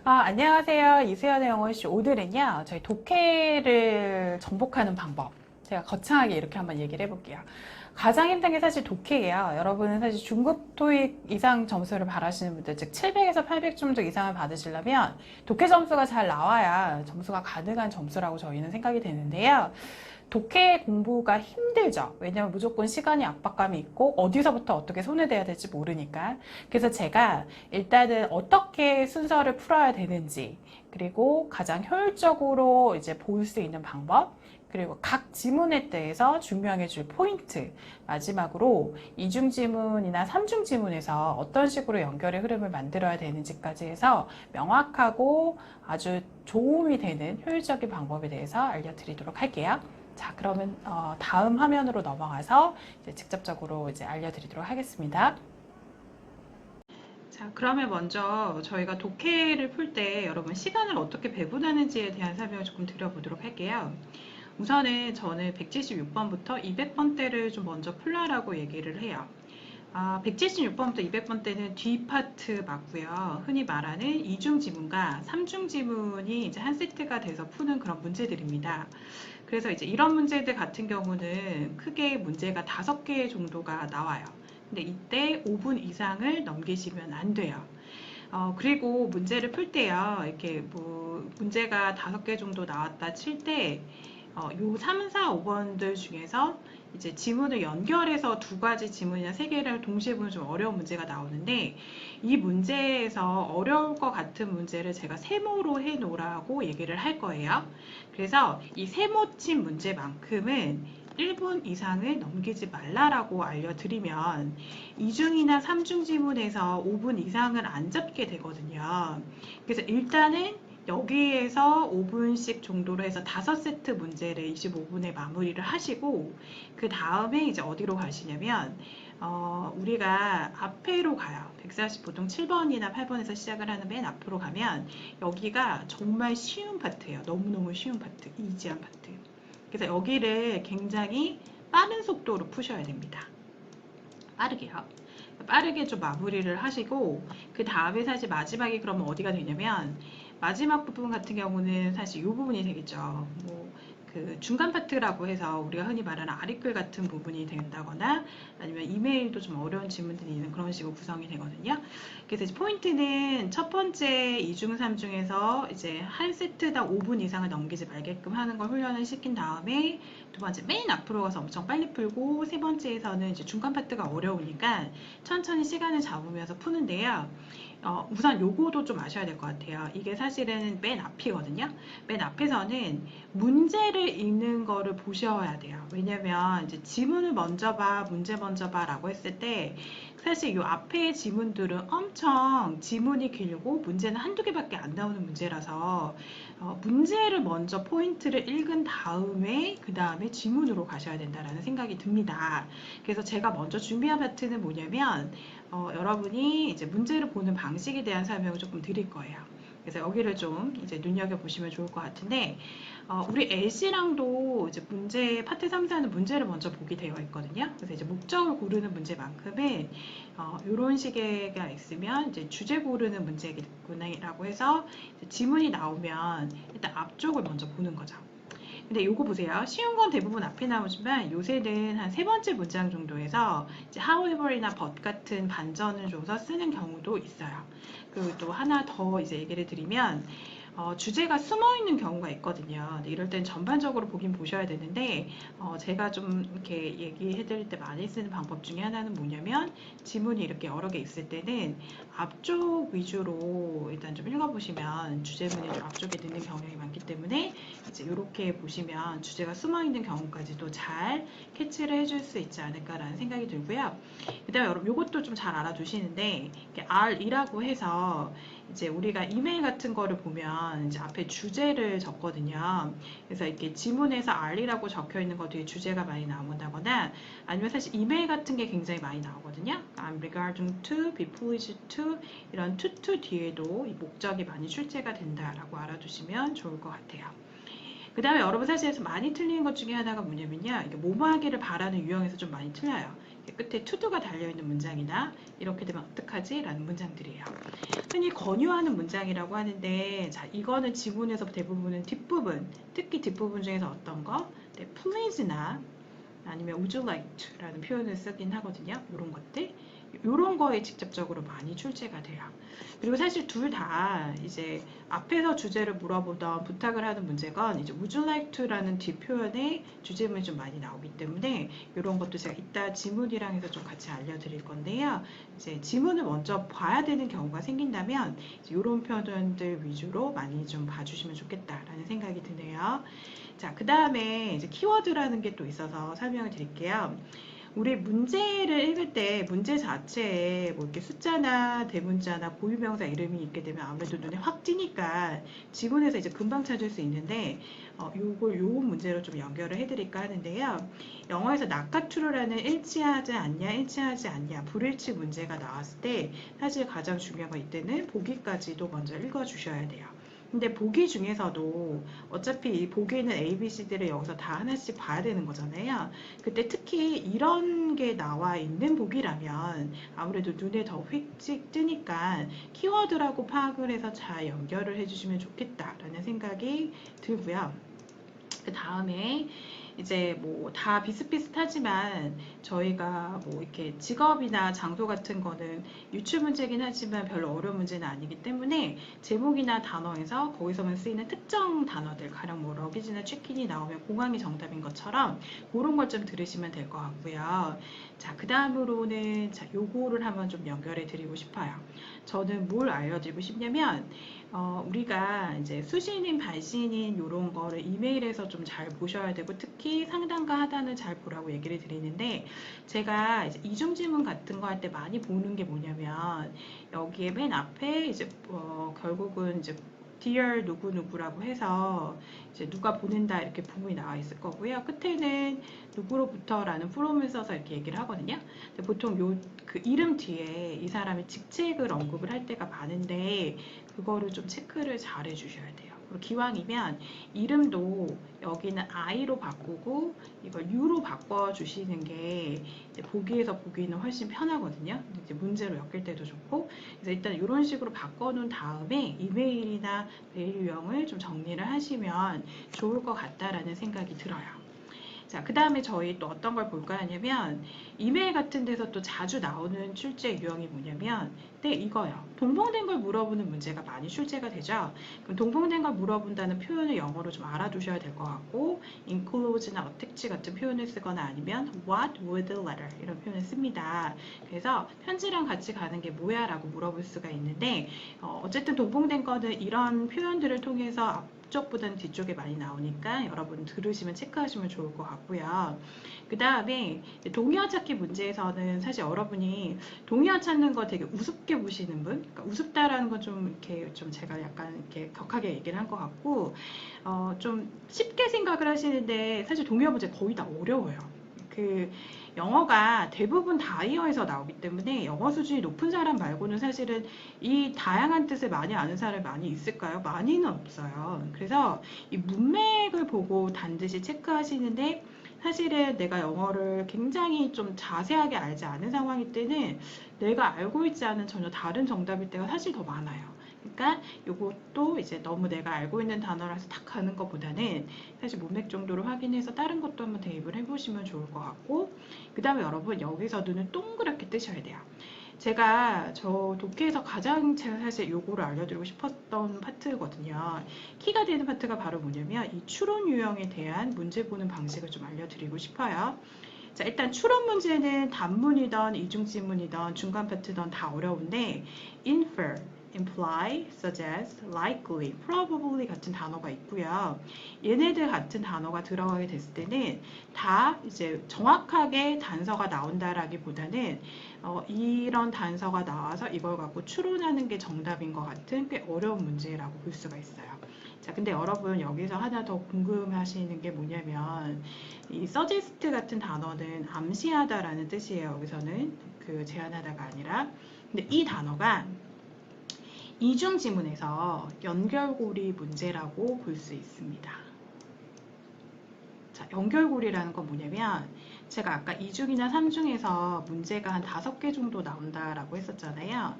안녕하세요. 이수연의 영어씨. 오늘은요, 저희 독해를 정복하는 방법. 제가 거창하게 이렇게 한번 얘기를 해볼게요. 가장 힘든 게 사실 독해예요. 여러분은 사실 중급 토익 이상 점수를 바라시는 분들, 즉 700에서 800점도 이상을 받으시려면 독해 점수가 잘 나와야 점수가 가능한 점수라고 저희는 생각이 되는데요. 독해 공부가 힘들죠. 왜냐면 무조건 시간이 압박감이 있고 어디서부터 어떻게 손을 대야 될지 모르니까. 그래서 제가 일단은 어떻게 순서를 풀어야 되는지, 그리고 가장 효율적으로 이제 볼 수 있는 방법, 그리고 각 지문에 대해서 증명해 줄 포인트, 마지막으로 이중 지문이나 삼중 지문에서 어떤 식으로 연결의 흐름을 만들어야 되는지까지 해서 명확하고 아주 도움이 되는 효율적인 방법에 대해서 알려드리도록 할게요. 자, 그러면 다음 화면으로 넘어가서 이제 직접적으로 이제 알려드리도록 하겠습니다. 자, 그러면 먼저 저희가 독해를 풀 때 여러분 시간을 어떻게 배분하는지에 대한 설명을 조금 드려보도록 할게요. 우선은 저는 176번부터 200번대를 좀 먼저 풀라라고 얘기를 해요. 176번부터 200번대는 뒤 파트 맞고요. 흔히 말하는 이중 지문과 삼중 지문이 이제 한 세트가 돼서 푸는 그런 문제들입니다. 그래서 이제 이런 문제들 같은 경우는 크게 문제가 5개 정도가 나와요. 근데 이때 5분 이상을 넘기시면 안 돼요. 그리고 문제를 풀 때요, 이렇게 뭐 문제가 5개 정도 나왔다 칠 때, 요 3, 4, 5번들 중에서 이제 지문을 연결해서 2가지 지문이나 3개를 동시에 보면 좀 어려운 문제가 나오는데, 이 문제에서 어려울 것 같은 문제를 제가 세모로 해 놓으라고 얘기를 할 거예요. 그래서 이 세모친 문제만큼은 1분 이상을 넘기지 말라라고 알려드리면 이중이나 삼중 지문에서 5분 이상을 안 잡게 되거든요. 그래서 일단은 여기에서 5분씩 정도로 해서 5세트 문제를 25분에 마무리를 하시고 그 다음에 이제 어디로 가시냐면 우리가 앞에로 가요. 140 보통 7번이나 8번에서 시작을 하는 맨 앞으로 가면 여기가 정말 쉬운 파트예요. 너무너무 쉬운 파트, 이지한 파트. 그래서 여기를 굉장히 빠른 속도로 푸셔야 됩니다. 빠르게요. 빠르게 좀 마무리를 하시고 그 다음에 사실 마지막에 그러면 어디가 되냐면 마지막 부분 같은 경우는 사실 이 부분이 되겠죠. 뭐 그 중간 파트라고 해서 우리가 흔히 말하는 아리글 같은 부분이 된다거나 아니면 이메일도 좀 어려운 질문들이 있는 그런 식으로 구성이 되거든요. 그래서 이제 포인트는 첫 번째 2중, 3중에서 이제 한 세트당 5분 이상을 넘기지 말게끔 하는 걸 훈련을 시킨 다음에 두 번째 맨 앞으로 가서 엄청 빨리 풀고 세 번째에서는 이제 중간 파트가 어려우니까 천천히 시간을 잡으면서 푸는데요. 우선 요거도 좀 아셔야 될 것 같아요. 이게 사실은 맨 앞이거든요. 맨 앞에서는 문제를 읽는 거를 보셔야 돼요. 왜냐면 이제 지문을 먼저 봐, 문제 먼저 봐 라고 했을 때 사실 요 앞에 지문들은 엄청 지문이 길고 문제는 한두 개밖에 안 나오는 문제라서 문제를 먼저 포인트를 읽은 다음에 그 다음에 지문으로 가셔야 된다라는 생각이 듭니다. 그래서 제가 먼저 준비한 파트는 뭐냐면 여러분이 이제 문제를 보는 방식에 대한 설명을 조금 드릴 거예요. 그래서 여기를 좀 이제 눈여겨보시면 좋을 것 같은데, 우리 LC랑도 이제 문제, 파트 3, 4는 문제를 먼저 보게 되어 있거든요. 그래서 이제 목적을 고르는 문제만큼은, 이런 식의가 있으면 이제 주제 고르는 문제겠구나라고 해서 지문이 나오면 일단 앞쪽을 먼저 보는 거죠. 근데 요거 보세요. 쉬운 건 대부분 앞에 나오지만 요새는 한 3번째 문장 정도에서 이제 however이나 but 같은 반전을 줘서 쓰는 경우도 있어요. 그리고 또 하나 더 이제 얘기를 드리면 주제가 숨어 있는 경우가 있거든요. 이럴 땐 전반적으로 보긴 보셔야 되는데 제가 좀 이렇게 얘기해 드릴 때 많이 쓰는 방법 중에 하나는 뭐냐면 지문이 이렇게 여러 개 있을 때는 앞쪽 위주로 일단 좀 읽어보시면 주제문이 좀 앞쪽에 넣는 경향이 많기 때문에 이제 이렇게 보시면 주제가 숨어 있는 경우까지도 잘 캐치를 해줄 수 있지 않을까라는 생각이 들고요. 그 다음에 여러분 이것도 좀 잘 알아두시는데 R이라고 해서 이제 우리가 이메일 같은 거를 보면 이제 앞에 주제를 적거든요. 그래서 이렇게 지문에서 R이라고 적혀 있는 거 뒤에 주제가 많이 나온다거나 아니면 사실 이메일 같은 게 굉장히 많이 나오거든요. I'm regarding to, be pleased to 이런 to 뒤에도 이 목적이 많이 출제가 된다라고 알아두시면 좋을 것 같아요. 그 다음에 여러분 사실에서 많이 틀리는 것 중에 하나가 뭐냐면요. 이게 뭐뭐하기를 바라는 유형에서 좀 많이 틀려요. 끝에 to도가 달려있는 문장이나 이렇게 되면 어떡하지? 라는 문장들이에요. 흔히 권유하는 문장이라고 하는데, 자, 이거는 지문에서 대부분은 뒷부분, 특히 뒷부분 중에서 어떤 거? 네, please나 아니면 would you like to 라는 표현을 쓰긴 하거든요. 이런 것들. 이런 거에 직접적으로 많이 출제가 돼요. 그리고 사실 둘 다 이제 앞에서 주제를 물어보던 부탁을 하는 문제건 이제 would you like to 라는 뒷표현에 주제문이 좀 많이 나오기 때문에 이런 것도 제가 이따 지문이랑 해서 좀 같이 알려드릴 건데요. 이제 지문을 먼저 봐야 되는 경우가 생긴다면 이런 표현들 위주로 많이 좀 봐주시면 좋겠다라는 생각이 드네요. 자, 그 다음에 이제 키워드라는 게 또 있어서 설명을 드릴게요. 우리 문제를 읽을 때 문제 자체에 뭐 이렇게 숫자나 대문자나 고유명사 이름이 있게 되면 아무래도 눈에 확 띄니까 지문에서 이제 금방 찾을 수 있는데 요 문제로 좀 연결을 해드릴까 하는데요. 영어에서 나카투르라는 일치하지 않냐 불일치 문제가 나왔을 때 사실 가장 중요한 건 이때는 보기까지도 먼저 읽어주셔야 돼요. 근데 보기 중에서도 어차피 이 보기는 A, B, C, D를 여기서 다 하나씩 봐야 되는 거잖아요. 그때 특히 이런 게 나와 있는 보기라면 아무래도 눈에 더 휙찍 뜨니까 키워드라고 파악을 해서 잘 연결을 해주시면 좋겠다라는 생각이 들고요. 그 다음에 이제 뭐 다 비슷비슷하지만 저희가 뭐 이렇게 직업이나 장소 같은 거는 유출 문제긴 하지만 별로 어려운 문제는 아니기 때문에 제목이나 단어에서 거기서만 쓰이는 특정 단어들 가령 뭐 러기지나 치킨이 나오면 공항이 정답인 것처럼 그런 걸 좀 들으시면 될 것 같고요. 자, 그 다음으로는 자, 요거를 한번 좀 연결해 드리고 싶어요. 저는 뭘 알려드리고 싶냐면 우리가 이제 수신인, 반신인 이런 거를 이메일에서 좀 잘 보셔야 되고 특히 상담과 하단을 잘 보라고 얘기를 드리는데 제가 이제 이중지문 같은 거 할 때 많이 보는 게 뭐냐면 여기에 맨 앞에 이제 결국은 이제 Dear 누구누구라고 해서 이제 누가 보낸다 이렇게 부분이 나와 있을 거고요. 끝에는 누구로부터라는 프롬을 써서 이렇게 얘기를 하거든요. 근데 보통 그 이름 뒤에 이 사람의 직책을 언급을 할 때가 많은데 그거를 좀 체크를 잘 해주셔야 돼요. 그리고 기왕이면 이름도 여기는 I로 바꾸고 이걸 U로 바꿔주시는 게 이제 보기에서 보기는 훨씬 편하거든요. 이제 문제로 엮일 때도 좋고 그래서 일단 이런 식으로 바꿔놓은 다음에 이메일이나 메일 유형을 좀 정리를 하시면 좋을 것 같다라는 생각이 들어요. 자, 그 다음에 저희 또 어떤 걸 볼까 하냐면 이메일 같은 데서 또 자주 나오는 출제 유형이 뭐냐면 네, 이거요. 동봉된 걸 물어보는 문제가 많이 출제가 되죠. 그럼 동봉된 걸 물어본다는 표현을 영어로 좀 알아두셔야 될 것 같고 enclose나 attach 같은 표현을 쓰거나 아니면 what would the letter 이런 표현을 씁니다. 그래서 편지랑 같이 가는 게 뭐야 라고 물어볼 수가 있는데 어쨌든 동봉된 거는 이런 표현들을 통해서 앞쪽보다는 뒤쪽에 많이 나오니까 여러분 들으시면 체크하시면 좋을 것 같고요. 그 다음에 동의어 찾기 문제에서는 사실 여러분이 동의어 찾는 거 되게 우습게 보시는 분, 그러니까 우습다라는 건 좀 이렇게 좀 제가 약간 이렇게 격하게 얘기를 한 것 같고 좀 쉽게 생각을 하시는데 사실 동의어 문제 거의 다 어려워요. 그 영어가 대부분 다이어에서 나오기 때문에 영어 수준이 높은 사람 말고는 사실은 이 다양한 뜻을 많이 아는 사람이 많이 있을까요? 많이는 없어요. 그래서 이 문맥을 보고 반드시 체크하시는데 사실은 내가 영어를 굉장히 좀 자세하게 알지 않은 상황일 때는 내가 알고 있지 않은 전혀 다른 정답일 때가 사실 더 많아요. 그러니까 이것도 이제 너무 내가 알고 있는 단어라서 딱 가는 것보다는 사실 문맥 정도로 확인해서 다른 것도 한번 대입을 해보시면 좋을 것 같고 그 다음에 여러분 여기서 눈을 동그랗게 뜨셔야 돼요. 제가 저 독해에서 가장 제가 사실 요거를 알려드리고 싶었던 파트거든요. 키가 되는 파트가 바로 뭐냐면 이 추론 유형에 대한 문제 보는 방식을 좀 알려드리고 싶어요. 자, 일단 추론 문제는 단문이던 이중지문이던 중간 파트던 다 어려운데 infer, imply, suggest, likely, probably 같은 단어가 있고요. 얘네들 같은 단어가 들어가게 됐을 때는 다 이제 정확하게 단서가 나온다라기보다는 이런 단서가 나와서 이걸 갖고 추론하는 게 정답인 것 같은 꽤 어려운 문제라고 볼 수가 있어요. 자, 근데 여러분 여기서 하나 더 궁금하시는 게 뭐냐면 이 suggest 같은 단어는 암시하다라는 뜻이에요. 여기서는 그 제안하다가 아니라 근데 이 단어가 이중 지문에서 연결고리 문제라고 볼 수 있습니다. 자, 연결고리라는 건 뭐냐면 제가 아까 2중이나 3중에서 문제가 한 5개 정도 나온다라고 했었잖아요.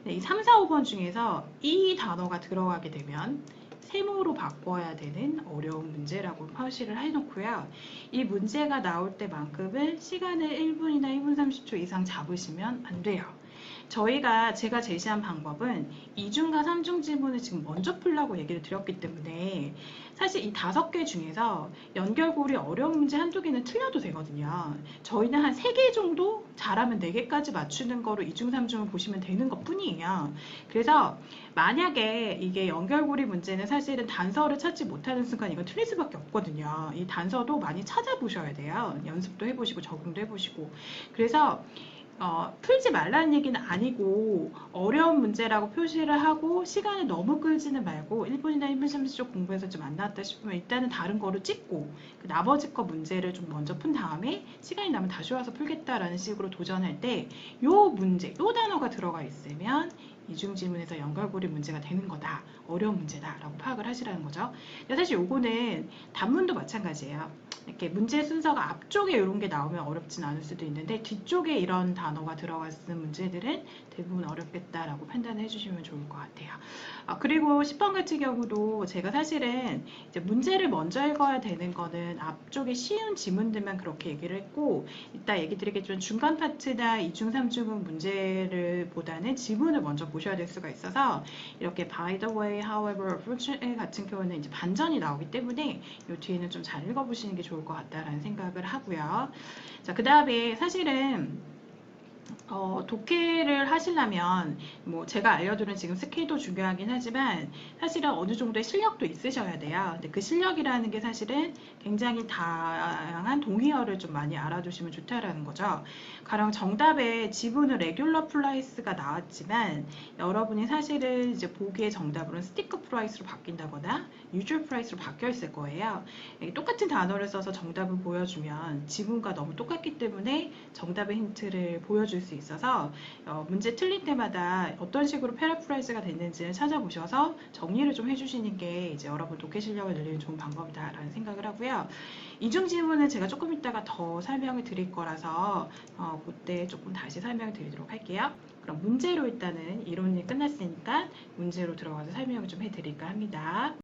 네, 이 3, 4, 5번 중에서 이 단어가 들어가게 되면 세모로 바꿔야 되는 어려운 문제라고 표시를 해놓고요. 이 문제가 나올 때만큼은 시간을 1분이나 1분 30초 이상 잡으시면 안 돼요. 제가 제시한 방법은 2중과 3중 지문을 지금 먼저 풀라고 얘기를 드렸기 때문에 사실 이 5개 중에서 연결고리 어려운 문제 한두 개는 틀려도 되거든요. 저희는 한 3개 정도 잘하면 4개까지 맞추는 거로 2중, 3중을 보시면 되는 것 뿐이에요. 그래서 만약에 이게 연결고리 문제는 사실은 단서를 찾지 못하는 순간 이건 틀릴 수밖에 없거든요. 이 단서도 많이 찾아보셔야 돼요. 연습도 해보시고 적용도 해보시고. 그래서 풀지 말라는 얘기는 아니고 어려운 문제라고 표시를 하고 시간을 너무 끌지는 말고 1분이나 1분 30초 공부해서 좀 안 나왔다 싶으면 일단은 다른 거로 찍고 그 나머지 거 문제를 좀 먼저 푼 다음에 시간이 나면 다시 와서 풀겠다라는 식으로 도전할 때 요 문제, 요 단어가 들어가 있으면 이중지문에서 연결고리 문제가 되는 거다. 어려운 문제다. 라고 파악을 하시라는 거죠. 사실 요거는 단문도 마찬가지예요. 이렇게 문제 순서가 앞쪽에 이런 게 나오면 어렵진 않을 수도 있는데 뒤쪽에 이런 단어가 들어가 있는 문제들은 대부분 어렵겠다라고 판단을 해주시면 좋을 것 같아요. 그리고 10번 같은 경우도 제가 사실은 이제 문제를 먼저 읽어야 되는 거는 앞쪽에 쉬운 지문들만 그렇게 얘기를 했고 이따 얘기 드리겠지만 중간 파트나 2중, 3중은 문제를 보다는 지문을 먼저 보셔야 될 수가 있어서 이렇게 by the way, however, unfortunately 같은 경우는 이제 반전이 나오기 때문에 이 뒤에는 좀 잘 읽어보시는 게 좋을 것 같다라는 생각을 하고요. 자, 그 다음에 사실은 독해를 하시려면 뭐 제가 알려드린 지금 스킬도 중요하긴 하지만 사실은 어느 정도의 실력도 있으셔야 돼요. 근데 그 실력이라는 게 사실은 굉장히 다양한 동의어를 좀 많이 알아두시면 좋다라는 거죠. 가령 정답에 지분은 레귤러 프라이스가 나왔지만 여러분이 사실은 이제 보기에 정답으로는 스티커 프라이스로 바뀐다거나 유주얼 프라이스로 바뀌어 있을 거예요. 똑같은 단어를 써서 정답을 보여주면 지문과 너무 똑같기 때문에 정답의 힌트를 보여줄 수 있어서 문제 틀릴 때마다 어떤 식으로 패러프라이즈가 됐는지를 찾아보셔서 정리를 좀 해주시는 게 이제 여러분 독해 실력을 늘리는 좋은 방법이다라는 생각을 하고요. 이중 지문은 제가 조금 이따가 더 설명을 드릴 거라서 그때 조금 다시 설명을 드리도록 할게요. 그럼 문제로 일단은 이론이 끝났으니까 문제로 들어가서 설명을 좀 해드릴까 합니다.